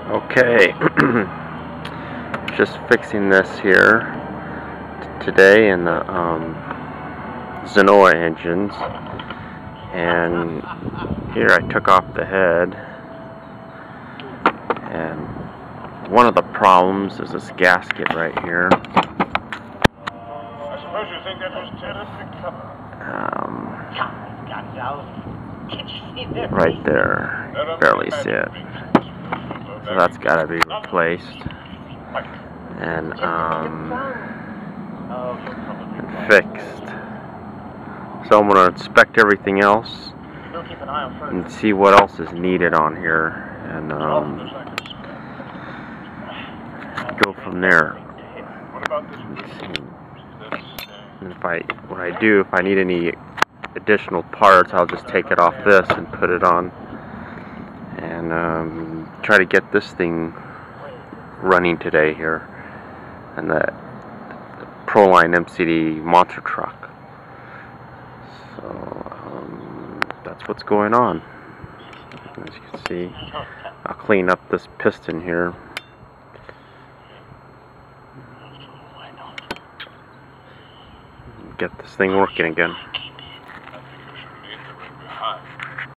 Okay, just fixing this here today in the Zenoah engines, and here I took off the head, and one of the problems is this gasket right here. I suppose you think that was terribly clever. Right there, you can barely see it. So that's got to be replaced and fixed. So I'm going to inspect everything else and see what else is needed on here, and go from there. And if I need any additional parts, I'll just take it off this and put it on, and try to get this thing running today here, and the Proline MCD monster truck. So that's what's going on. As you can see, I'll clean up this piston here. Get this thing working again.